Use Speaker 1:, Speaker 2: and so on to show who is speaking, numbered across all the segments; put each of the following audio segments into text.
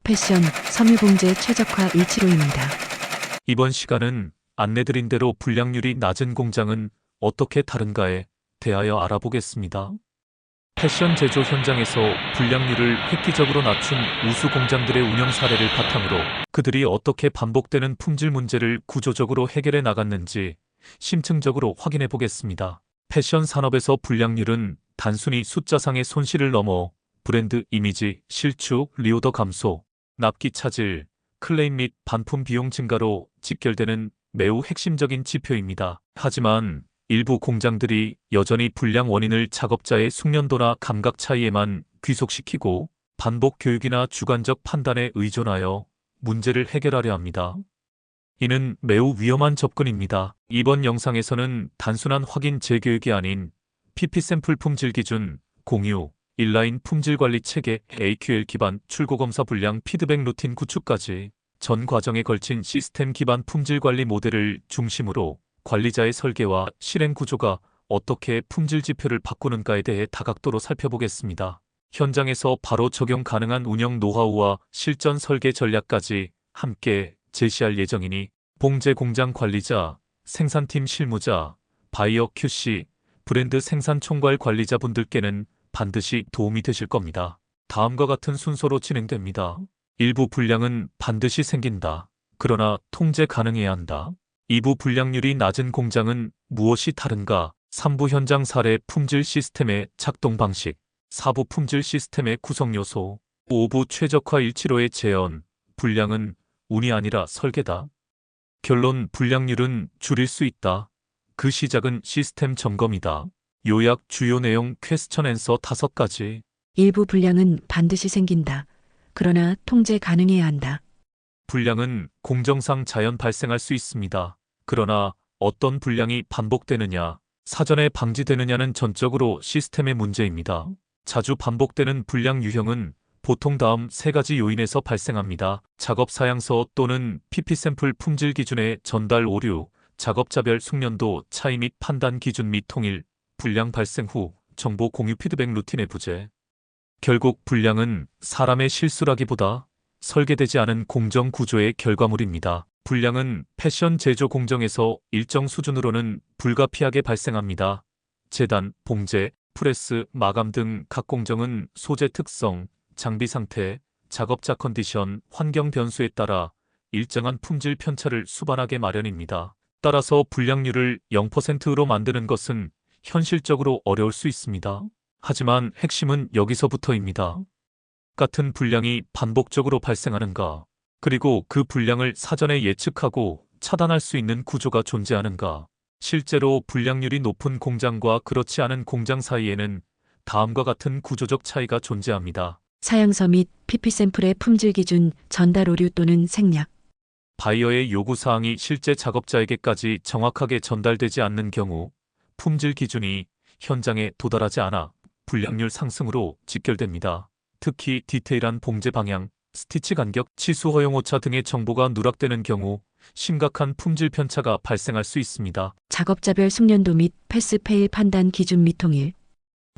Speaker 1: 패션, 섬유봉제 최적화 일치로입니다.
Speaker 2: 이번 시간은 안내드린 대로 불량률이 낮은 공장은 어떻게 다른가에 대하여 알아보겠습니다. 패션 제조 현장에서 불량률을 획기적으로 낮춘 우수 공장들의 운영 사례를 바탕으로 그들이 어떻게 반복되는 품질 문제를 구조적으로 해결해 나갔는지 심층적으로 확인해 보겠습니다. 패션 산업에서 불량률은 단순히 숫자상의 손실을 넘어 브랜드 이미지, 실축, 리오더 감소, 납기 차질, 클레임 및 반품 비용 증가로 직결되는 매우 핵심적인 지표입니다. 하지만 일부 공장들이 여전히 불량 원인을 작업자의 숙련도나 감각 차이에만 귀속시키고 반복 교육이나 주관적 판단에 의존하여 문제를 해결하려 합니다. 이는 매우 위험한 접근입니다. 이번 영상에서는 단순한 확인 재교육이 아닌 PP 샘플 품질 기준, 공유, 인라인 품질 관리 체계, AQL 기반 출고 검사 불량 피드백 루틴 구축까지 전 과정에 걸친 시스템 기반 품질 관리 모델을 중심으로 관리자의 설계와 실행 구조가 어떻게 품질 지표를 바꾸는가에 대해 다각도로 살펴보겠습니다. 현장에서 바로 적용 가능한 운영 노하우와 실전 설계 전략까지 함께 제시할 예정이니 봉제 공장 관리자, 생산팀 실무자, 바이어 QC, 브랜드 생산 총괄 관리자분들께는 반드시 도움이 되실 겁니다. 다음과 같은 순서로 진행됩니다. 일부 불량은 반드시 생긴다. 그러나 통제 가능해야 한다. 2부 불량률이 낮은 공장은 무엇이 다른가? 3부 현장 사례 품질 시스템의 작동 방식, 4부 품질 시스템의 구성 요소, 5부 최적화 일치로의 재현, 불량은 운이 아니라 설계다. 결론 불량률은 줄일 수 있다. 그 시작은 시스템 점검이다. 요약 주요 내용 퀘스천 앤서 5가지.
Speaker 1: 일부 불량은 반드시 생긴다. 그러나 통제 가능해야 한다.
Speaker 2: 불량은 공정상 자연 발생할 수 있습니다. 그러나 어떤 불량이 반복되느냐, 사전에 방지되느냐는 전적으로 시스템의 문제입니다. 자주 반복되는 불량 유형은 보통 다음 3가지 요인에서 발생합니다. 작업 사양서 또는 PP 샘플 품질 기준의 전달 오류, 작업자별 숙련도 차이 및 판단 기준 및 통일, 불량 발생 후 정보 공유 피드백 루틴의 부재. 결국 불량은 사람의 실수라기보다 설계되지 않은 공정 구조의 결과물입니다. 불량은 패션 제조 공정에서 일정 수준으로는 불가피하게 발생합니다. 재단, 봉제, 프레스, 마감 등 각 공정은 소재 특성, 장비 상태, 작업자 컨디션, 환경 변수에 따라 일정한 품질 편차를 수반하게 마련입니다. 따라서 불량률을 0%로 만드는 것은 현실적으로 어려울 수 있습니다. 하지만 핵심은 여기서부터입니다. 같은 불량이 반복적으로 발생하는가, 그리고 그 불량을 사전에 예측하고 차단할 수 있는 구조가 존재하는가. 실제로 불량률이 높은 공장과 그렇지 않은 공장 사이에는 다음과 같은 구조적 차이가 존재합니다.
Speaker 1: 사양서 및 PP 샘플의 품질 기준, 전달 오류 또는 생략.
Speaker 2: 바이어의 요구사항이 실제 작업자에게까지 정확하게 전달되지 않는 경우 품질 기준이 현장에 도달하지 않아 불량률 상승으로 직결됩니다. 특히 디테일한 봉제 방향, 스티치 간격, 치수 허용 오차 등의 정보가 누락되는 경우 심각한 품질 편차가 발생할 수 있습니다.
Speaker 1: 작업자별 숙련도 및 패스 페일 판단 기준 및 통일.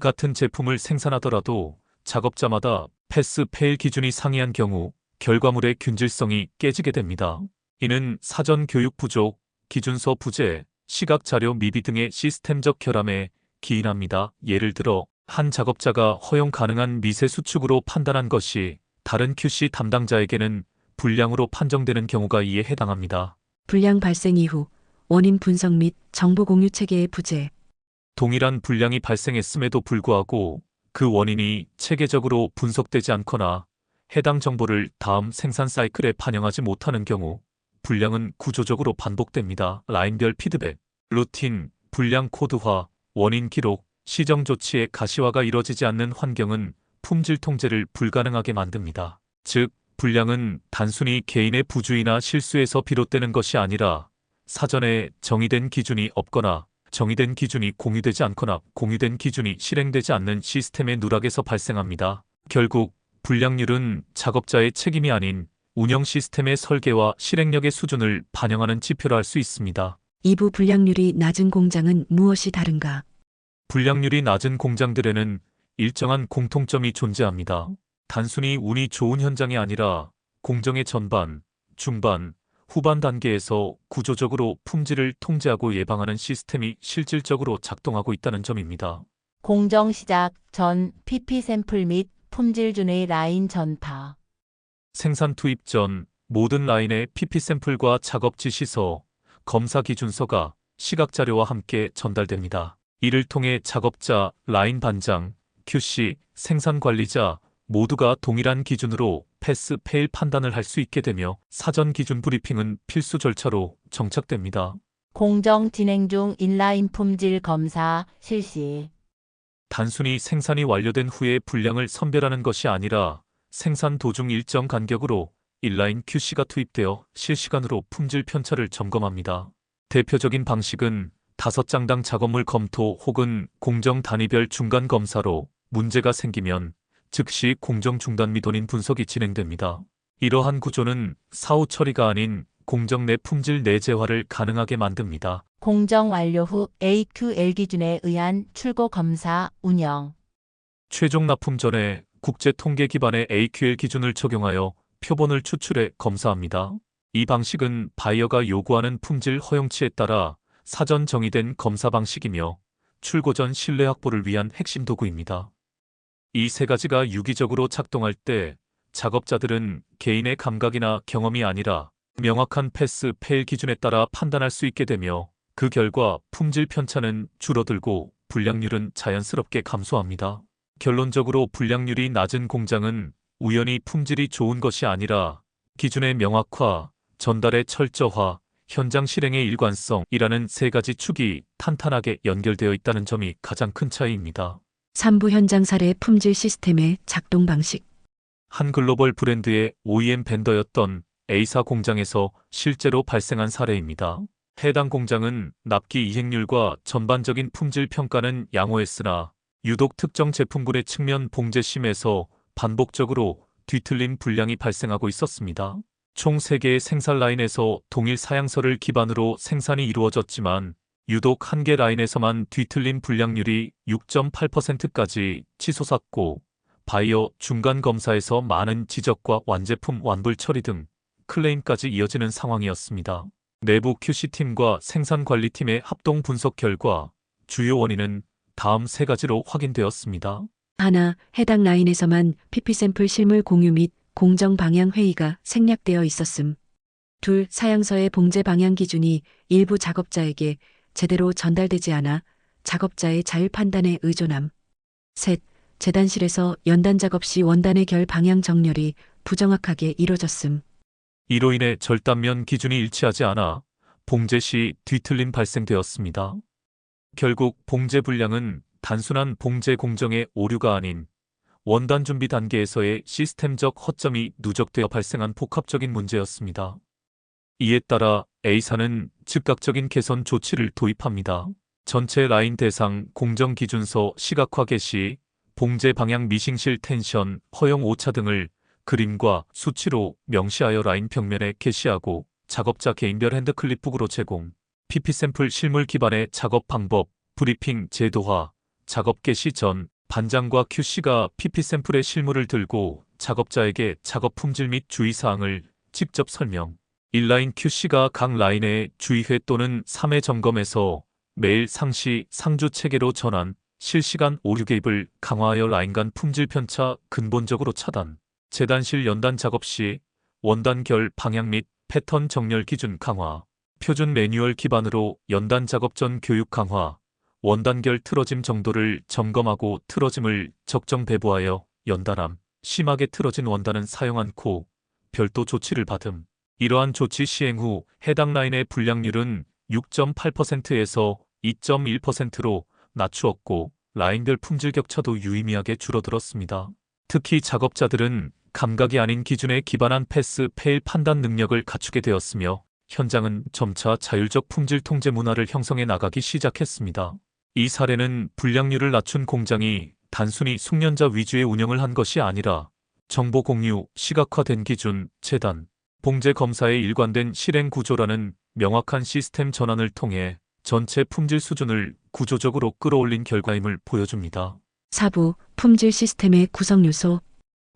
Speaker 2: 같은 제품을 생산하더라도 작업자마다 패스 페일 기준이 상이한 경우 결과물의 균질성이 깨지게 됩니다. 이는 사전 교육 부족, 기준서 부재, 시각 자료 미비 등의 시스템적 결함에 기인합니다. 예를 들어 한 작업자가 허용 가능한 미세 수축으로 판단한 것이 다른 QC 담당자에게는 불량으로 판정되는 경우가 이에 해당합니다.
Speaker 1: 불량 발생 이후 원인 분석 및 정보 공유 체계의 부재.
Speaker 2: 동일한 불량이 발생했음에도 불구하고 그 원인이 체계적으로 분석되지 않거나 해당 정보를 다음 생산 사이클에 반영하지 못하는 경우 불량은 구조적으로 반복됩니다. 라인별 피드백, 루틴, 불량 코드화, 원인 기록, 시정 조치의 가시화가 이뤄지지 않는 환경은 품질 통제를 불가능하게 만듭니다. 즉, 불량은 단순히 개인의 부주의나 실수에서 비롯되는 것이 아니라 사전에 정의된 기준이 없거나 정의된 기준이 공유되지 않거나 공유된 기준이 실행되지 않는 시스템의 누락에서 발생합니다. 결국 불량률은 작업자의 책임이 아닌 운영 시스템의 설계와 실행력의 수준을 반영하는 지표로 할 수 있습니다.
Speaker 1: 2부 불량률이 낮은 공장은 무엇이 다른가?
Speaker 2: 불량률이 낮은 공장들에는 일정한 공통점이 존재합니다. 단순히 운이 좋은 현장이 아니라 공정의 전반, 중반, 후반 단계에서 구조적으로 품질을 통제하고 예방하는 시스템이 실질적으로 작동하고 있다는 점입니다.
Speaker 3: 공정 시작 전 PP 샘플 및 품질준의 라인 전파.
Speaker 2: 생산 투입 전 모든 라인의 PP 샘플과 작업 지시서, 검사 기준서가 시각자료와 함께 전달됩니다. 이를 통해 작업자, 라인 반장, QC, 생산 관리자 모두가 동일한 기준으로 패스, 페일 판단을 할 수 있게 되며 사전 기준 브리핑은 필수 절차로 정착됩니다.
Speaker 3: 공정 진행 중 인라인 품질 검사 실시.
Speaker 2: 단순히 생산이 완료된 후에 분량을 선별하는 것이 아니라 생산 도중 일정 간격으로 인라인 QC가 투입되어 실시간으로 품질 편차를 점검합니다. 대표적인 방식은 5장당 작업물 검토 혹은 공정 단위별 중간 검사로 문제가 생기면 즉시 공정 중단 및 원인 분석이 진행됩니다. 이러한 구조는 사후 처리가 아닌 공정 내 품질 내재화를 가능하게 만듭니다.
Speaker 3: 공정 완료 후 AQL 기준에 의한 출고 검사 운영.
Speaker 2: 최종 납품 전에 국제 통계 기반의 AQL 기준을 적용하여 표본을 추출해 검사합니다. 이 방식은 바이어가 요구하는 품질 허용치에 따라 사전 정의된 검사 방식이며 출고 전 신뢰 확보를 위한 핵심 도구입니다. 이 세 가지가 유기적으로 작동할 때 작업자들은 개인의 감각이나 경험이 아니라 명확한 패스, 페일 기준에 따라 판단할 수 있게 되며 그 결과 품질 편차는 줄어들고 불량률은 자연스럽게 감소합니다. 결론적으로 불량률이 낮은 공장은 우연히 품질이 좋은 것이 아니라 기준의 명확화, 전달의 철저화, 현장 실행의 일관성이라는 세 가지 축이 탄탄하게 연결되어 있다는 점이 가장 큰 차이입니다.
Speaker 1: 3부 현장 사례 품질 시스템의 작동 방식.
Speaker 2: 한 글로벌 브랜드의 OEM 벤더였던 A사 공장에서 실제로 발생한 사례입니다. 해당 공장은 납기 이행률과 전반적인 품질 평가는 양호했으나 유독 특정 제품군의 측면 봉제심에서 반복적으로 뒤틀린 불량이 발생하고 있었습니다. 총 3개의 생산 라인에서 동일 사양서를 기반으로 생산이 이루어졌지만 유독 1개 라인에서만 뒤틀린 불량률이 6.8%까지 치솟았고 바이어 중간 검사에서 많은 지적과 완제품 완불 처리 등 클레임까지 이어지는 상황이었습니다. 내부 QC팀과 생산관리팀의 합동 분석 결과 주요 원인은 다음 3가지로 확인되었습니다.
Speaker 1: 하나, 해당 라인에서만 PP 샘플 실물 공유 및 공정 방향 회의가 생략되어 있었음. 둘, 사양서의 봉제 방향 기준이 일부 작업자에게 제대로 전달되지 않아 작업자의 자율 판단에 의존함. 셋, 재단실에서 연단 작업 시 원단의 결 방향 정렬이 부정확하게 이뤄졌음.
Speaker 2: 이로 인해 절단면 기준이 일치하지 않아 봉제 시 뒤틀림 발생되었습니다. 결국 봉제 불량은 단순한 봉제 공정의 오류가 아닌 원단 준비 단계에서의 시스템적 허점이 누적되어 발생한 복합적인 문제였습니다. 이에 따라 A사는 즉각적인 개선 조치를 도입합니다. 전체 라인 대상 공정 기준서 시각화 개시, 봉제 방향 미싱실 텐션, 허용 오차 등을 그림과 수치로 명시하여 라인 벽면에 게시하고 작업자 개인별 핸드클립북으로 제공, PP 샘플 실물 기반의 작업 방법, 브리핑 제도화, 작업 개시 전 반장과 QC가 PP 샘플의 실물을 들고 작업자에게 작업 품질 및 주의사항을 직접 설명. 인라인 QC가 각 라인의 주의회 또는 3회 점검에서 매일 상시 상주 체계로 전환, 실시간 오류 개입을 강화하여 라인 간 품질 편차 근본적으로 차단. 재단실 연단 작업 시 원단 결 방향 및 패턴 정렬 기준 강화. 표준 매뉴얼 기반으로 연단 작업 전 교육 강화. 원단 결 틀어짐 정도를 점검하고 틀어짐을 적정 배부하여 연단함. 심하게 틀어진 원단은 사용 않고 별도 조치를 받음. 이러한 조치 시행 후 해당 라인의 불량률은 6.8%에서 2.1%로 낮추었고 라인별 품질 격차도 유의미하게 줄어들었습니다. 특히 작업자들은 감각이 아닌 기준에 기반한 패스, 페일 판단 능력을 갖추게 되었으며 현장은 점차 자율적 품질 통제 문화를 형성해 나가기 시작했습니다. 이 사례는 불량률을 낮춘 공장이 단순히 숙련자 위주의 운영을 한 것이 아니라 정보 공유, 시각화된 기준, 재단, 봉제 검사의 일관된 실행 구조라는 명확한 시스템 전환을 통해 전체 품질 수준을 구조적으로 끌어올린 결과임을 보여줍니다.
Speaker 1: 4부 품질 시스템의 구성 요소.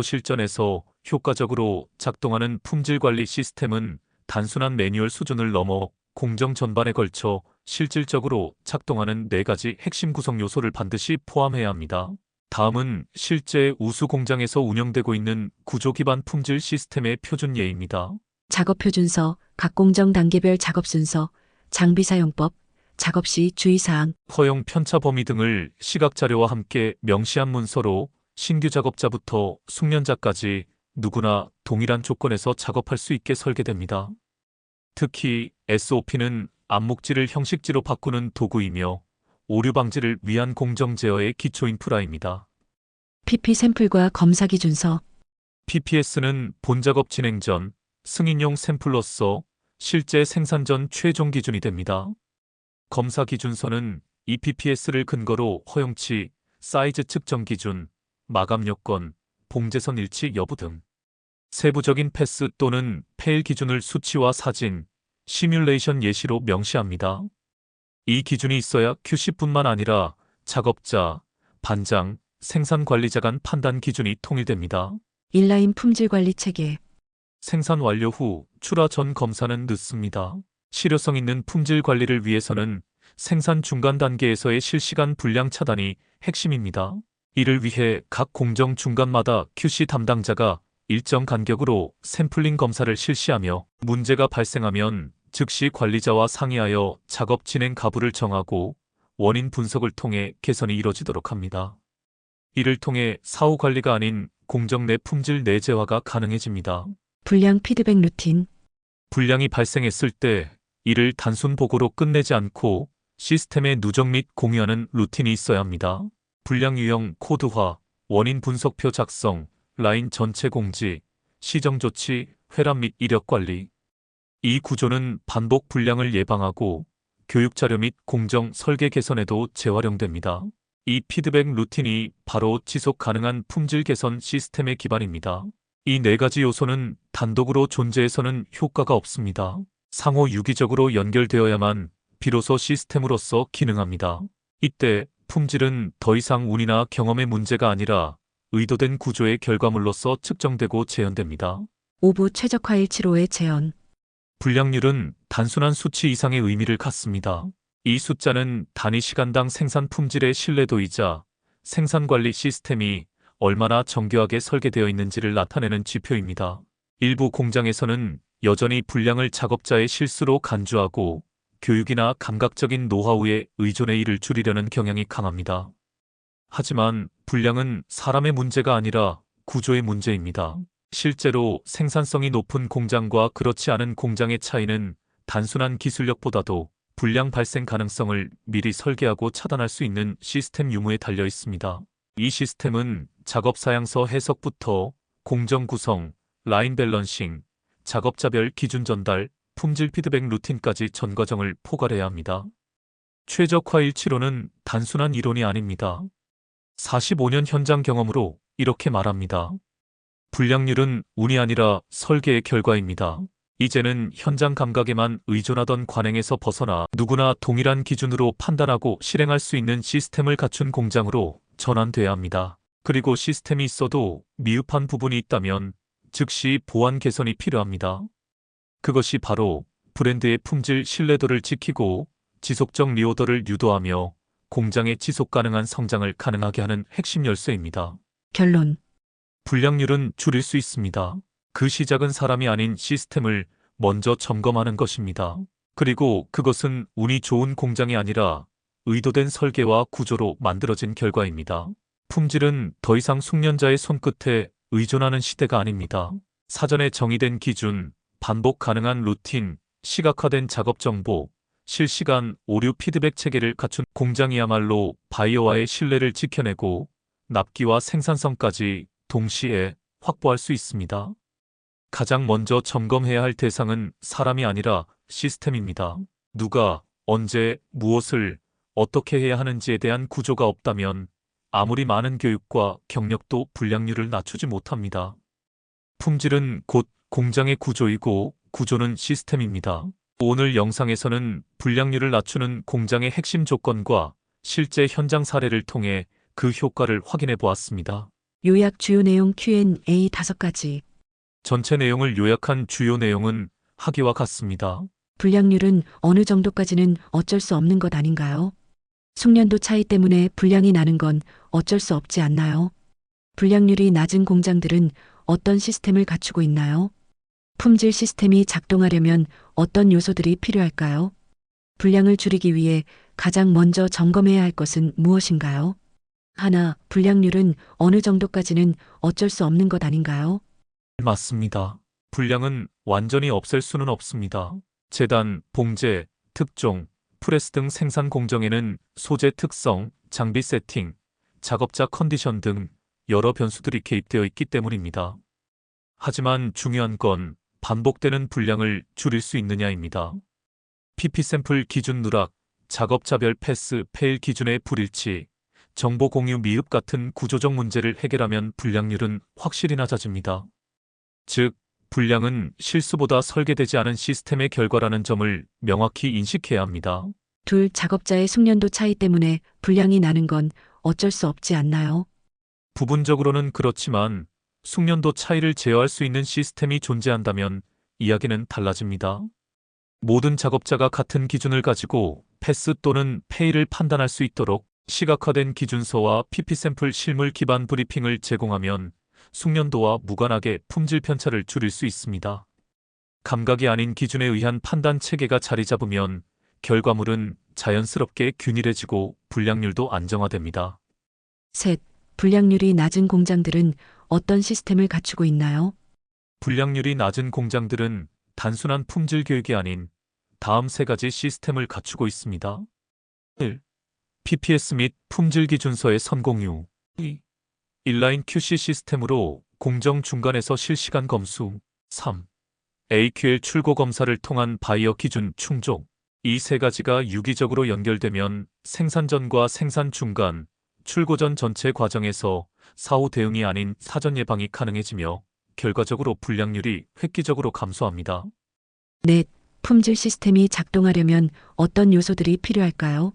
Speaker 2: 실전에서 효과적으로 작동하는 품질 관리 시스템은 단순한 매뉴얼 수준을 넘어 공정 전반에 걸쳐 실질적으로 작동하는 4가지 핵심 구성 요소를 반드시 포함해야 합니다. 다음은 실제 우수 공장에서 운영되고 있는 구조 기반 품질 시스템의 표준 예입니다.
Speaker 1: 작업 표준서, 각 공정 단계별 작업 순서, 장비 사용법, 작업 시 주의사항,
Speaker 2: 허용 편차 범위 등을 시각 자료와 함께 명시한 문서로 신규 작업자부터 숙련자까지 누구나 동일한 조건에서 작업할 수 있게 설계됩니다. 특히 SOP는 암묵지를 형식지로 바꾸는 도구이며 오류 방지를 위한 공정 제어의 기초 인프라입니다.
Speaker 1: PP 샘플과 검사 기준서,
Speaker 2: PPS는 본작업 진행 전 승인용 샘플로서 실제 생산 전 최종 기준이 됩니다. 검사 기준서는 이 PPS를 근거로 허용치, 사이즈 측정 기준, 마감 요건, 봉제선 일치 여부 등 세부적인 패스 또는 페일 기준을 수치와 사진, 시뮬레이션 예시로 명시합니다. 이 기준이 있어야 QC뿐만 아니라 작업자, 반장, 생산 관리자 간 판단 기준이 통일됩니다.
Speaker 1: 인라인 품질 관리 체계,
Speaker 2: 생산 완료 후 출하 전 검사는 늦습니다. 실효성 있는 품질 관리를 위해서는 생산 중간 단계에서의 실시간 불량 차단이 핵심입니다. 이를 위해 각 공정 중간마다 QC 담당자가 일정 간격으로 샘플링 검사를 실시하며 문제가 발생하면 즉시 관리자와 상의하여 작업 진행 가부를 정하고 원인 분석을 통해 개선이 이뤄지도록 합니다. 이를 통해 사후 관리가 아닌 공정 내 품질 내재화가 가능해집니다.
Speaker 1: 불량 피드백 루틴,
Speaker 2: 불량이 발생했을 때 이를 단순 보고로 끝내지 않고 시스템에 누적 및 공유하는 루틴이 있어야 합니다. 불량 유형 코드화, 원인 분석표 작성, 라인 전체 공지, 시정 조치, 회람 및 이력 관리. 이 구조는 반복 불량을 예방하고 교육 자료 및 공정 설계 개선에도 재활용됩니다. 이 피드백 루틴이 바로 지속 가능한 품질 개선 시스템의 기반입니다. 이 4가지 요소는 단독으로 존재해서는 효과가 없습니다. 상호 유기적으로 연결되어야만 비로소 시스템으로서 기능합니다. 이때 품질은 더 이상 운이나 경험의 문제가 아니라 의도된 구조의 결과물로서 측정되고 재현됩니다.
Speaker 1: 오부 최적화일 7호의 재현,
Speaker 2: 불량률은 단순한 수치 이상의 의미를 갖습니다. 이 숫자는 단위 시간당 생산 품질의 신뢰도이자 생산 관리 시스템이 얼마나 정교하게 설계되어 있는지를 나타내는 지표입니다. 일부 공장에서는 여전히 불량을 작업자의 실수로 간주하고 교육이나 감각적인 노하우에 의존해 이를 줄이려는 경향이 강합니다. 하지만 불량은 사람의 문제가 아니라 구조의 문제입니다. 실제로 생산성이 높은 공장과 그렇지 않은 공장의 차이는 단순한 기술력보다도 불량 발생 가능성을 미리 설계하고 차단할 수 있는 시스템 유무에 달려 있습니다. 이 시스템은 작업 사양서 해석부터 공정 구성, 라인 밸런싱, 작업자별 기준 전달, 품질 피드백 루틴까지 전 과정을 포괄해야 합니다. 최적화일 7호는 단순한 이론이 아닙니다. 45년 현장 경험으로 이렇게 말합니다. 불량률은 운이 아니라 설계의 결과입니다. 이제는 현장 감각에만 의존하던 관행에서 벗어나 누구나 동일한 기준으로 판단하고 실행할 수 있는 시스템을 갖춘 공장으로 전환돼야 합니다. 그리고 시스템이 있어도 미흡한 부분이 있다면 즉시 보완 개선이 필요합니다. 그것이 바로 브랜드의 품질 신뢰도를 지키고 지속적 리오더를 유도하며 공장의 지속 가능한 성장을 가능하게 하는 핵심 열쇠입니다.
Speaker 1: 결론,
Speaker 2: 불량률은 줄일 수 있습니다. 그 시작은 사람이 아닌 시스템을 먼저 점검하는 것입니다. 그리고 그것은 운이 좋은 공장이 아니라 의도된 설계와 구조로 만들어진 결과입니다. 품질은 더 이상 숙련자의 손끝에 의존하는 시대가 아닙니다. 사전에 정의된 기준, 반복 가능한 루틴, 시각화된 작업 정보, 실시간 오류 피드백 체계를 갖춘 공장이야말로 바이어와의 신뢰를 지켜내고 납기와 생산성까지 동시에 확보할 수 있습니다. 가장 먼저 점검해야 할 대상은 사람이 아니라 시스템입니다. 누가, 언제, 무엇을, 어떻게 해야 하는지에 대한 구조가 없다면 아무리 많은 교육과 경력도 불량률을 낮추지 못합니다. 품질은 곧 공장의 구조이고 구조는 시스템입니다. 오늘 영상에서는 불량률을 낮추는 공장의 핵심 조건과 실제 현장 사례를 통해 그 효과를 확인해 보았습니다.
Speaker 1: 요약 주요 내용 Q&A 5가지,
Speaker 2: 전체 내용을 요약한 주요 내용은 하기와 같습니다.
Speaker 1: 불량률은 어느 정도까지는 어쩔 수 없는 것 아닌가요? 숙련도 차이 때문에 불량이 나는 건 어쩔 수 없지 않나요? 불량률이 낮은 공장들은 어떤 시스템을 갖추고 있나요? 품질 시스템이 작동하려면 어떤 요소들이 필요할까요? 불량을 줄이기 위해 가장 먼저 점검해야 할 것은 무엇인가요? 하나, 불량률은 어느 정도까지는 어쩔 수 없는 것 아닌가요?
Speaker 2: 맞습니다. 불량은 완전히 없앨 수는 없습니다. 재단, 봉제, 특종, 프레스 등 생산 공정에는 소재 특성, 장비 세팅, 작업자 컨디션 등 여러 변수들이 개입되어 있기 때문입니다. 하지만 중요한 건 반복되는 불량을 줄일 수 있느냐입니다. PP 샘플 기준 누락, 작업자별 패스, 페일 기준의 불일치, 정보 공유 미흡 같은 구조적 문제를 해결하면 불량률은 확실히 낮아집니다. 즉, 불량은 실수보다 설계되지 않은 시스템의 결과라는 점을 명확히 인식해야 합니다.
Speaker 1: 둘, 작업자의 숙련도 차이 때문에 불량이 나는 건 어쩔 수 없지 않나요?
Speaker 2: 부분적으로는 그렇지만 숙련도 차이를 제어할 수 있는 시스템이 존재한다면 이야기는 달라집니다. 모든 작업자가 같은 기준을 가지고 패스 또는 페일을 판단할 수 있도록 시각화된 기준서와 PP 샘플 실물 기반 브리핑을 제공하면 숙련도와 무관하게 품질 편차를 줄일 수 있습니다. 감각이 아닌 기준에 의한 판단 체계가 자리 잡으면 결과물은 자연스럽게 균일해지고 불량률도 안정화됩니다.
Speaker 1: 셋, 불량률이 낮은 공장들은 어떤 시스템을 갖추고 있나요?
Speaker 2: 불량률이 낮은 공장들은 단순한 품질 교육이 아닌 다음 세 가지 시스템을 갖추고 있습니다. 1. PPS 및 품질 기준서의 선공유. 2. 인라인 QC 시스템으로 공정 중간에서 실시간 검수. 3. AQL 출고 검사를 통한 바이어 기준 충족. 이 세 가지가 유기적으로 연결되면 생산 전과 생산 중간, 출고 전 전체 과정에서 사후 대응이 아닌 사전 예방이 가능해지며 결과적으로 불량률이 획기적으로 감소합니다.
Speaker 1: 넷, 품질 시스템이 작동하려면 어떤 요소들이 필요할까요?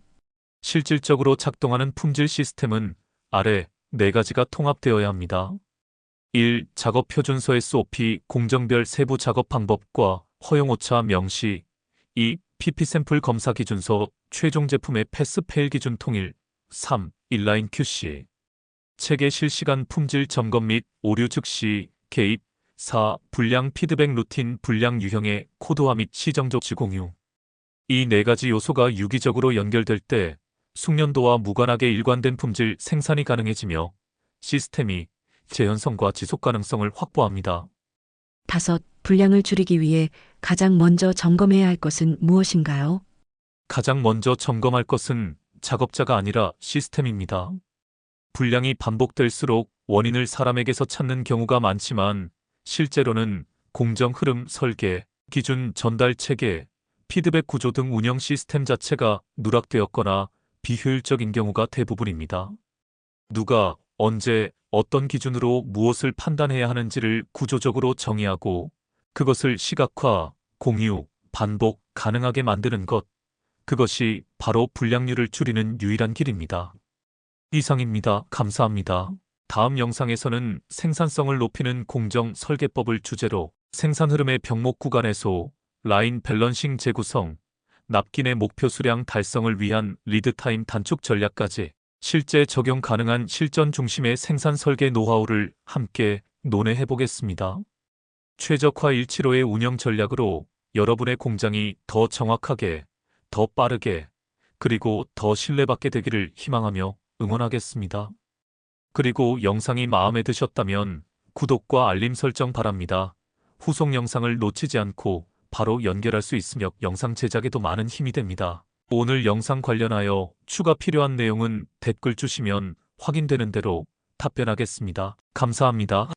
Speaker 2: 실질적으로 작동하는 품질 시스템은 아래 네 가지가 통합되어야 합니다. 1. 작업 표준서 SOP 공정별 세부 작업 방법과 허용오차 명시. 2. PP 샘플 검사 기준서 최종 제품의 패스 페일 기준 통일. 3. 인라인 QC 체계 실시간 품질 점검 및 오류 즉시 개입. 4. 불량 피드백 루틴 불량 유형의 코드화 및 시정 조치 공유. 이 네 가지 요소가 유기적으로 연결될 때 숙련도와 무관하게 일관된 품질 생산이 가능해지며 시스템이 재현성과 지속 가능성을 확보합니다.
Speaker 1: 다섯, 불량을 줄이기 위해 가장 먼저 점검해야 할 것은 무엇인가요?
Speaker 2: 가장 먼저 점검할 것은 작업자가 아니라 시스템입니다. 불량이 반복될수록 원인을 사람에게서 찾는 경우가 많지만 실제로는 공정 흐름 설계, 기준 전달 체계, 피드백 구조 등 운영 시스템 자체가 누락되었거나 비효율적인 경우가 대부분입니다. 누가, 언제, 어떤 기준으로 무엇을 판단해야 하는지를 구조적으로 정의하고 그것을 시각화, 공유, 반복 가능하게 만드는 것. 그것이 바로 불량률을 줄이는 유일한 길입니다. 이상입니다. 감사합니다. 다음 영상에서는 생산성을 높이는 공정 설계법을 주제로 생산 흐름의 병목 구간에서 라인 밸런싱 재구성, 납기내 목표 수량 달성을 위한 리드타임 단축 전략까지 실제 적용 가능한 실전 중심의 생산 설계 노하우를 함께 논의해 보겠습니다. 최적화 175의 운영 전략으로 여러분의 공장이 더 정확하게, 더 빠르게, 그리고 더 신뢰받게 되기를 희망하며 응원하겠습니다. 그리고 영상이 마음에 드셨다면 구독과 알림 설정 바랍니다. 후속 영상을 놓치지 않고 바로 연결할 수 있으며 영상 제작에도 많은 힘이 됩니다. 오늘 영상 관련하여 추가 필요한 내용은 댓글 주시면 확인되는 대로 답변하겠습니다. 감사합니다.